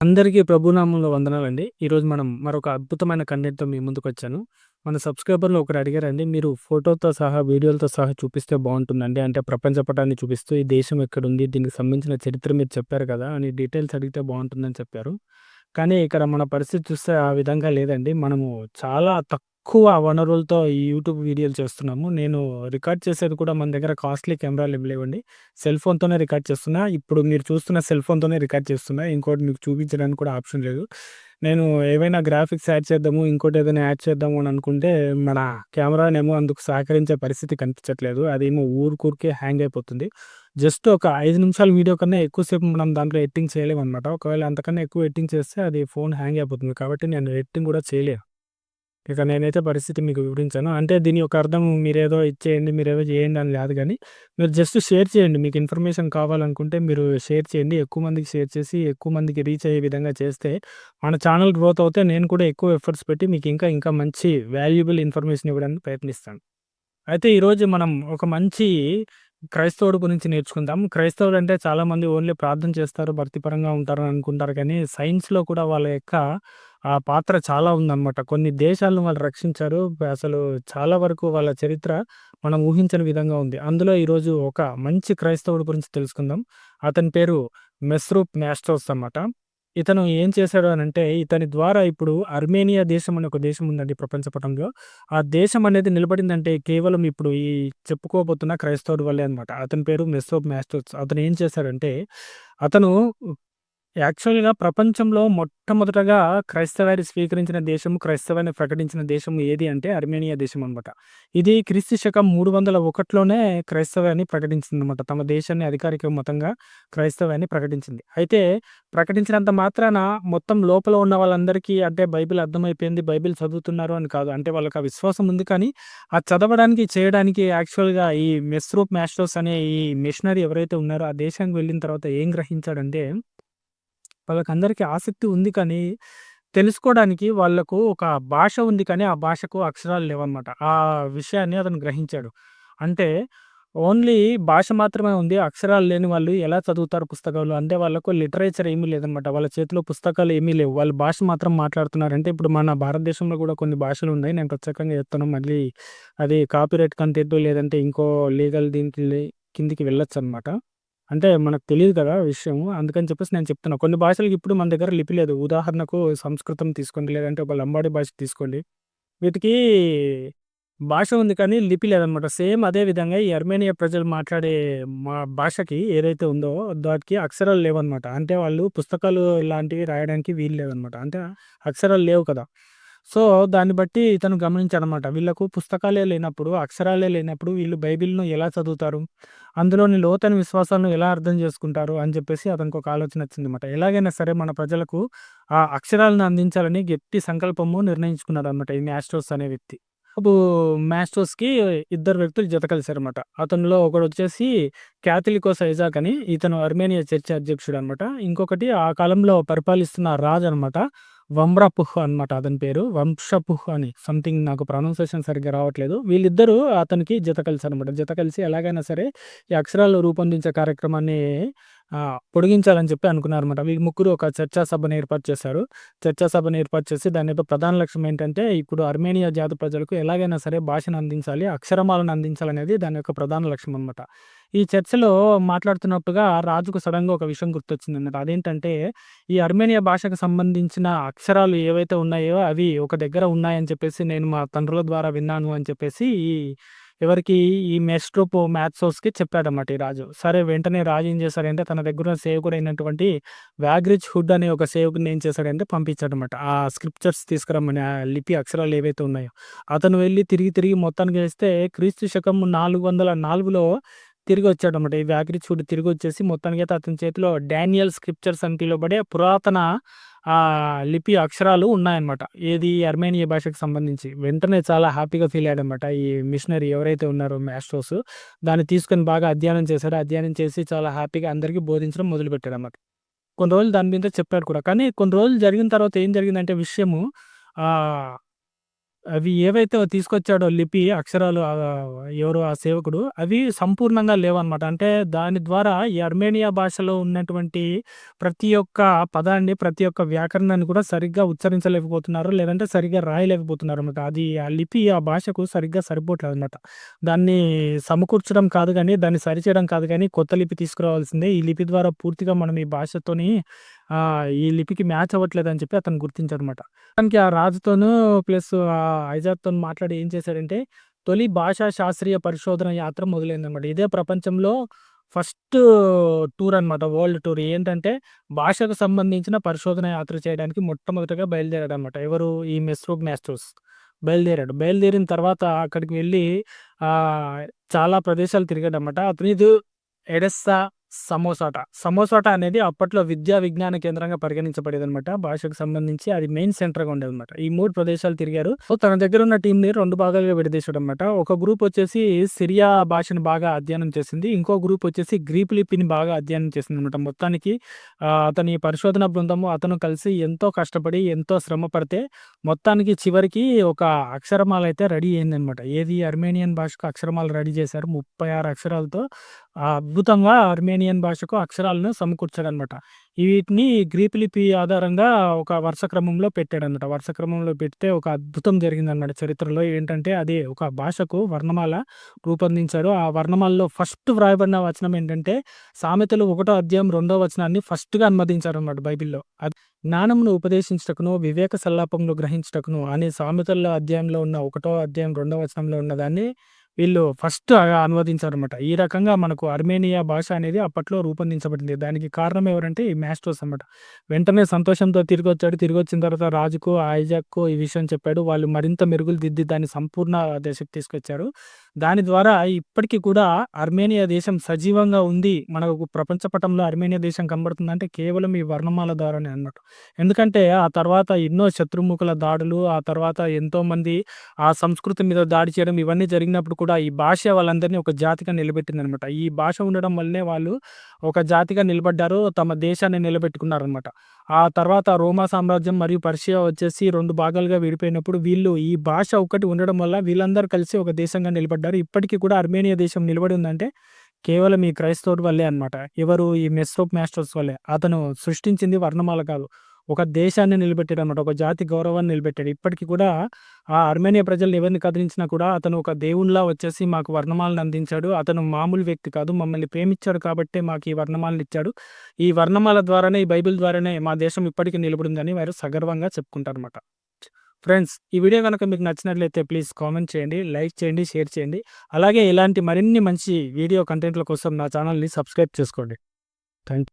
అందరికీ ప్రభునామంలో వందనాలండి. ఈరోజు మనం మరొక అద్భుతమైన కంటెంట్‌తో మీ ముందుకొచ్చాను. మన సబ్‌స్క్రైబర్‌లో ఒకరు అడిగారండి, మీరు ఫోటోతో సహా, వీడియోలతో సహా చూపిస్తే బావుంటుందండి. అంటే ప్రపంచ పటాన్ని చూపిస్తూ ఈ దేశం ఎక్కడుంది, దీనికి సంబంధించిన చరిత్ర మీరు చెప్పారు కదా! అని డీటెయిల్స్ అడిగితే బావుంటుందని చెప్పారు. కానీ ఇక్కడ మన పరిస్థితి చూస్తే ఆ విధంగా లేదండి. మనము చాలా తక్కువ వనరులతో ఈ యూట్యూబ్ వీడియోలు చేస్తున్నాము. నేను రికార్డ్ చేసేది కూడా మన దగ్గర కాస్ట్‌లీ కెమెరాలు ఏమి లేవండి. సెల్ ఫోన్‌తోనే రికార్డ్ చేస్తున్నా. ఇప్పుడు మీరు చూస్తున్న సెల్ ఫోన్‌తోనే రికార్డ్ చేస్తున్నా. ఇంకోటి మీకు చూపించడానికి కూడా ఆప్షన్ లేదు. నేను ఏవైనా గ్రాఫిక్స్ యాడ్ చేద్దాము, ఇంకోటి ఏదైనా యాడ్ చేద్దాము అని అనుకుంటే, మన కెమెరానేమో అందుకు సహకరించే పరిస్థితి కనిపించట్లేదు. అదేమో ఊరికూరికే హ్యాంగ్ అయిపోతుంది. జస్ట్ ఒక 5 నిమిషాల వీడియో కన్నా ఎక్కువ సేపు మనం దాంట్లో ఎడిటింగ్ చేయలేమనమాట. ఒకవేళ అంతకన్నా ఎక్కువ ఎడిటింగ్ చేస్తే అది ఫోన్ హ్యాంగ్ అయిపోతుంది. కాబట్టి నేను ఎడిటింగ్ కూడా చేయలేను. ఇక నేనైతే పరిస్థితి మీకు వివరించాను. అంటే దీని యొక్క అర్థం మీరేదో ఇచ్చేయండి, మీరేదో చేయండి అని కాదు గానీ, మీరు జస్ట్ షేర్ చేయండి. మీకు ఇన్ఫర్మేషన్ కావాలనుకుంటే మీరు షేర్ చేయండి. ఎక్కువ మందికి షేర్ చేసి, ఎక్కువ మందికి రీచ్ అయ్యే విధంగా చేస్తే, మన ఛానల్ గ్రోత్ అవుతే నేను కూడా ఎక్కువ ఎఫర్ట్స్ పెట్టి మీకు ఇంకా మంచి వాల్యుబుల్ ఇన్ఫర్మేషన్ ఇవ్వడానికి ప్రయత్నిస్తాను. అయితే ఈరోజు మనం ఒక మంచి క్రైస్తవుడు గురించి నేర్చుకుందాం. క్రైస్తవులంటే చాలామంది ఓన్లీ ప్రార్థన చేస్తారు, భక్తిపరంగా ఉంటారు అని అనుకుంటారు కానీ, సైన్స్‌లో కూడా వాళ్ళ యొక్క పాత్ర చాలా ఉందనమాట. కొన్ని దేశాలను వాళ్ళు రక్షించారు. అసలు చాలా వరకు వాళ్ళ చరిత్ర మనం ఊహించని విధంగా ఉంది. అందులో ఈరోజు ఒక మంచి క్రైస్తవుడి గురించి తెలుసుకుందాం. అతని పేరు మెస్రూప్ న్యాస్టోస్ అనమాట. ఇతను ఏం చేశాడు అనంటే, ఇతని ద్వారా ఇప్పుడు అర్మేనియా దేశం అనే ఒక దేశం ఉందండి ప్రపంచ పటంలో. ఆ దేశం అనేది నిలబడిందంటే కేవలం ఇప్పుడు ఈ చెప్పుకోబోతున్న క్రైస్తవుడి వల్లే అనమాట. అతని పేరు మెస్సోప్ మాస్టోస్. అతను ఏం చేశాడంటే, అతను యాక్చువల్‌గా ప్రపంచంలో మొట్టమొదటగా క్రైస్తవాన్ని స్వీకరించిన దేశం, క్రైస్తవాన్ని ప్రకటించిన దేశం ఏది అంటే అర్మేనియా దేశం అనమాట. ఇది క్రీస్తు శకం 301లోనే క్రైస్తవాన్ని ప్రకటించిందనమాట. తమ దేశాన్ని అధికారిక మతంగా క్రైస్తవాన్ని ప్రకటించింది. అయితే ప్రకటించినంత మాత్రాన మొత్తం లోపల ఉన్న వాళ్ళందరికీ అంటే బైబిల్ అర్థమైపోయింది, బైబిల్ చదువుతున్నారు అని కాదు. అంటే వాళ్ళకి ఆ విశ్వాసం ఉంది కానీ, అది చదవడానికి, చేయడానికి యాక్చువల్‌గా ఈ మెస్రూప్ మాస్టోస్ అనే ఈ మిషనరీ ఎవరైతే ఉన్నారో ఆ దేశానికి వెళ్ళిన తర్వాత ఏం గ్రహించాడంటే, వాళ్ళకందరికీ ఆసక్తి ఉంది కానీ, తెలుసుకోవడానికి వాళ్ళకు ఒక భాష ఉంది కానీ, ఆ భాషకు అక్షరాలు లేవనమాట. ఆ విషయాన్ని అతను గ్రహించాడు. అంటే ఓన్లీ భాష మాత్రమే ఉంది. అక్షరాలు లేని వాళ్ళు ఎలా చదువుతారు పుస్తకాలు? అంటే వాళ్ళకు లిటరేచర్ ఏమీ లేదనమాట. వాళ్ళ చేతిలో పుస్తకాలు ఏమీ లేవు. వాళ్ళు భాష మాత్రం మాట్లాడుతున్నారంటే ఇప్పుడు మన భారతదేశంలో కూడా కొన్ని భాషలున్నాయి. నేను ప్రత్యేకంగా చెప్తాను. మళ్ళీ అది కాపీరైట్ కంటెంట్ లేదంటే ఇంకో లీగల్ దీనికి కిందికి వెళ్ళొచ్చనమాట. అంటే మనకు తెలీదు కదా విషయం. అందుకని చెప్పేసి నేను చెప్తున్నా. కొన్ని భాషలకి ఇప్పుడు మన దగ్గర లిపి లేదు. ఉదాహరణకు సంస్కృతం తీసుకోండి, లేదంటే ఒక లంబాడీ భాష తీసుకోండి. వీటికి భాష ఉంది కానీ లిపి లేదనమాట. సేమ్ అదే విధంగా ఈ అర్మేనియా ప్రజలు మాట్లాడే భాషకి ఏదైతే ఉందో దానికి అక్షరాలు లేవనమాట. అంటే వాళ్ళు పుస్తకాలు ఇలాంటివి రాయడానికి వీలు లేదనమాట. అంటే అక్షరాలు లేవు కదా! సో, దాన్ని బట్టి ఇతను గమనించాడనమాట. వీళ్ళకు పుస్తకాలే లేనప్పుడు, అక్షరాలే లేనప్పుడు వీళ్ళు బైబిల్‌ను ఎలా చదువుతారు? అందులోని లోతైన విశ్వాసాలను ఎలా అర్థం చేసుకుంటారు? అని చెప్పేసి అతనికొక ఆలోచన వచ్చిందనమాట. ఎలాగైనా సరే మన ప్రజలకు ఆ అక్షరాలను అందించాలని గట్టి సంకల్పము నిర్ణయించుకున్నాడనమాట ఈ మ్యాస్టోస్ అనే వ్యక్తి. అప్పుడు మ్యాస్టోస్‌కి ఇద్దరు వ్యక్తులు జత కలిసారనమాట. అతనిలో ఒకడొచ్చేసి క్యాథలికోస్ ఐజాక్ అని ఇతను అర్మేనియా చర్చ్ అధ్యక్షుడనమాట. ఇంకొకటి ఆ కాలంలో పరిపాలిస్తున్న రాజనమాట. వంబ్రాపుహ్ అనమాట అతని పేరు. వంశపుహ్ అని సంథింగ్ నాకు ప్రొనౌన్సియేషన్ సరిగ్గా రావట్లేదు. వీళ్ళిద్దరూ అతనికి జత కలిసారనమాట. జత కలిసి ఎలాగైనా సరే ఈ అక్షరాలు రూపొందించే కార్యక్రమాన్ని పొడిగించాలని చెప్పి అనుకున్నారనమాట. వీళ్ళు ముగ్గురు ఒక చర్చా సభను ఏర్పాటు చేశారు. చర్చా సభను ఏర్పాటు చేసి దాని యొక్క ప్రధాన లక్ష్యం ఏంటంటే, ఇప్పుడు అర్మేనియా జాతి ప్రజలకు ఎలాగైనా సరే భాషను అందించాలి, అక్షరమాలను అందించాలనేది దాని యొక్క ప్రధాన లక్ష్యం అనమాట. ఈ చర్చలో మాట్లాడుతున్నట్టుగా రాజుకు సడెన్‌గా ఒక విషయం గుర్తొచ్చిందన్నమాట. అదేంటంటే, ఈ అర్మేనియా భాషకు సంబంధించిన అక్షరాలు ఏవైతే ఉన్నాయో అవి ఒక దగ్గర ఉన్నాయని చెప్పేసి నేను మా తండ్రుల ద్వారా విన్నాను అని చెప్పేసి ఎవరికి ఈ మెస్ట్రోపో మ్యాథ్సోస్‌కి చెప్పాడన్నమాట ఈ రాజు. సరే వెంటనే రాజు ఏం చేశాడంటే తన దగ్గరున్న సేవకుడైనటువంటి వ్యాగ్రిచ్ హుడ్ అనే ఒక సేవకుడిని ఏం చేశాడంటే పంపించాడన్నమాట. ఆ స్క్రిప్చర్స్ తీసుకురమ్మని ఆ లిపి అక్షరాలు ఏవైతే ఉన్నాయో. అతను వెళ్లి తిరిగి మొత్తానికి చేస్తే క్రీస్తు శకం 404లో తిరిగొచ్చాడన్నమాట. ఈ వ్యాగ్రిచ్ హుడ్ తిరిగొచ్చేసి మొత్తానికైతే అతని చేతిలో డానియల్ స్క్రిప్చర్స్ అని పిలువబడే పురాతన లిపి అక్షరాలు ఉన్నాయన్నమాట. ఏది అర్మేనియా భాషకు సంబంధించి. వెంటనే చాలా హ్యాపీగా ఫీల్ అయ్యాడన్నమాట. ఈ మిషనరీ ఎవరైతే ఉన్నారో మాస్టోస్ దాన్ని తీసుకొని బాగా అధ్యయనం చేశాడు. అధ్యయనం చేసి చాలా హ్యాపీగా అందరికి బోధించడం మొదలుపెట్టాడన్నమాట. కొన్ని రోజులు దాని మీద చెప్పాడు కూడా. కానీ కొన్ని రోజులు జరిగిన తర్వాత ఏం జరిగిందంటే విషయము ఆహ్ అవి ఏవైతే తీసుకొచ్చాడో లిపి, అక్షరాలు ఎవరు ఆ సేవకుడు, అవి సంపూర్ణంగా లేవనమాట. అంటే దాని ద్వారా ఈ అర్మేనియా భాషలో ఉన్నటువంటి ప్రతి ఒక్క పదాన్ని, ప్రతి ఒక్క వ్యాకరణాన్ని కూడా సరిగ్గా ఉచ్చరించలేకపోతున్నారు. లేదంటే సరిగ్గా రాయలేకపోతున్నారనమాట. అది ఆ లిపి ఆ భాషకు సరిగ్గా సరిపోవట్లేదనమాట. దాన్ని సమకూర్చడం కాదు గానీ, దాన్ని సరిచేయడం కాదు గానీ, కొత్త లిపి తీసుకురావాల్సిందే. ఈ లిపి ద్వారా పూర్తిగా మనం ఈ భాషతోని ఈ లిపికి మ్యాచ్ అవ్వట్లేదని చెప్పి అతను గుర్తించారనమాట. మొత్తానికి ఆ రాజుతోనూ ప్లస్ ఐజాక్‌తోని మాట్లాడి ఏం చేశాడంటే, తొలి భాషా శాస్త్రీయ పరిశోధన యాత్ర మొదలైందనమాట. ఇదే ప్రపంచంలో ఫస్ట్ టూర్ అనమాట. World tour. ఏంటంటే, భాషకు సంబంధించిన పరిశోధన యాత్ర చేయడానికి మొట్టమొదటగా బయలుదేరాడనమాట. ఎవరు? ఈ మెస్రూబ్ మాస్టర్స్ బయలుదేరాడు. బయలుదేరిన తర్వాత అక్కడికి వెళ్ళి ఆహ్, చాలా ప్రదేశాలు తిరిగాడనమాట. అతనిది ఎడెస్సా, సమోసాట. సమోసాట అనేది అప్పట్లో విద్యా విజ్ఞాన కేంద్రంగా పరిగణించబడేదనమాట. భాషకు సంబంధించి అది మెయిన్ సెంటర్‌గా ఉండేదనమాట. ఈ 3 ప్రదేశాలు తిరిగారు. సో, తన దగ్గరున్న టీమ్‌ని 2 భాగాలుగా విడదీశాడనమాట. ఒక గ్రూప్ వచ్చేసి సిరియా భాషను బాగా అధ్యయనం చేసింది. ఇంకో గ్రూప్ వచ్చేసి గ్రీకు లిపిని బాగా అధ్యయనం చేసిందనమాట. మొత్తానికి అతని పరిశోధన బృందము, అతను కలిసి ఎంతో కష్టపడి, ఎంతో శ్రమ పడితే మొత్తానికి చివరికి ఒక అక్షరమాలైతే రెడీ అయిందనమాట. ఏది? అర్మేనియన్ భాషకు అక్షరమాల రెడీ చేశారు. 36 అక్షరాలతో అద్భుతంగా అర్మేనియన్ భాషకు అక్షరాలను సమకూర్చాడనమాట. వీటిని గ్రీకు లిపి ఆధారంగా ఒక వరుస క్రమంలో పెట్టాడనమాట. వరుస క్రమంలో పెడితే ఒక అద్భుతం జరిగిందనమాట చరిత్రలో. ఏంటంటే, అది ఒక భాషకు వర్ణమాల రూపొందించారు. ఆ వర్ణమాలలో ఫస్ట్ వ్రాయబడిన వచనం ఏంటంటే, సామెతలు 1 అధ్యాయం 2 వచనాన్ని ఫస్ట్‌గా అనువదించారనమాట బైబిల్‌లో. జ్ఞానమును ఉపదేశించుటకును, వివేక సల్లాపమును గ్రహించుటకును అనే సామెతల అధ్యాయంలో ఉన్న 1 అధ్యాయం 2 వచనంలో ఉన్నదాన్ని వీళ్ళు ఫస్ట్ అనువదించారనమాట. ఈ రకంగా మనకు అర్మేనియా భాష అనేది అప్పట్లో రూపొందించబడింది. దానికి కారణం ఎవరంటే ఈ మాస్టోస్ అనమాట. వెంటనే సంతోషంతో తిరిగొచ్చాడు. తిరిగొచ్చిన తర్వాత రాజుకు, ఐజాక్‌కు ఈ విషయం చెప్పాడు. వాళ్ళు మరింత మెరుగులు దిద్ది దాన్ని సంపూర్ణ దశకు తీసుకొచ్చారు. దాని ద్వారా ఇప్పటికి కూడా అర్మేనియా దేశం సజీవంగా ఉంది. మనకు ప్రపంచ పటంలో అర్మేనియా దేశం కనబడుతుందంటే కేవలం ఈ వర్ణమాల ద్వారానే అన్నట్టు. ఎందుకంటే ఆ తర్వాత ఎన్నో శత్రుముఖుల దాడులు, ఆ తర్వాత ఎంతోమంది ఆ సంస్కృతి మీద దాడి చేయడం ఇవన్నీ జరిగినప్పుడు కూడా ఈ భాష వాళ్ళందరినీ ఒక జాతిగా నిలబెట్టిందనమాట. ఈ భాష ఉండడం వల్లనే వాళ్ళు ఒక జాతిగా నిలబడ్డారు. తమ దేశాన్ని నిలబెట్టుకున్నారనమాట. ఆ తర్వాత రోమా సామ్రాజ్యం మరియు పర్షియా వచ్చేసి 2 భాగాలుగా విడిపోయినప్పుడు వీళ్ళు ఈ భాష ఒక్కటి ఉండడం వల్ల వీళ్ళందరూ కలిసి ఒక దేశంగా నిలబడ్డారు. ఇప్పటికి కూడా అర్మేనియా దేశం నిలబడి ఉందంటే కేవలం ఈ క్రైస్తవుడి వల్లే అనమాట. ఎవరు? ఈ మెస్రోప్ మాస్టర్స్ వల్లే. అతను సృష్టించింది వర్ణమాల కాదు. ఒక దేశాన్ని నిలబెట్టాడనమాట. ఒక జాతి గౌరవాన్ని నిలబెట్టాడు. ఇప్పటికి కూడా ఆ అర్మేనియా ప్రజల్ని ఎవరిని కదిలించినా కూడా అతను ఒక దేవునిలా వచ్చేసి మాకు వర్ణమాలను అందించాడు. అతను మామూలు వ్యక్తి కాదు. మమ్మల్ని ప్రేమించాడు కాబట్టే మాకు ఈ వర్ణమాలనిచ్చాడు. ఈ వర్ణమాల ద్వారానే, ఈ బైబిల్ ద్వారానే మా దేశం ఇప్పటికి నిలబడిందని వారు సగర్వంగా చెప్పుకుంటారనమాట. ఫ్రెండ్స్, ఈ వీడియో గనక మీకు నచ్చినట్లయితే ప్లీజ్ కామెంట్ చేయండి, లైక్ చేయండి, షేర్ చేయండి. అలాగే ఇలాంటి మరిన్ని మంచి వీడియో కంటెంట్‌ల కోసం నా ఛానెల్‌ని సబ్స్క్రైబ్ చేసుకోండి. థాంక్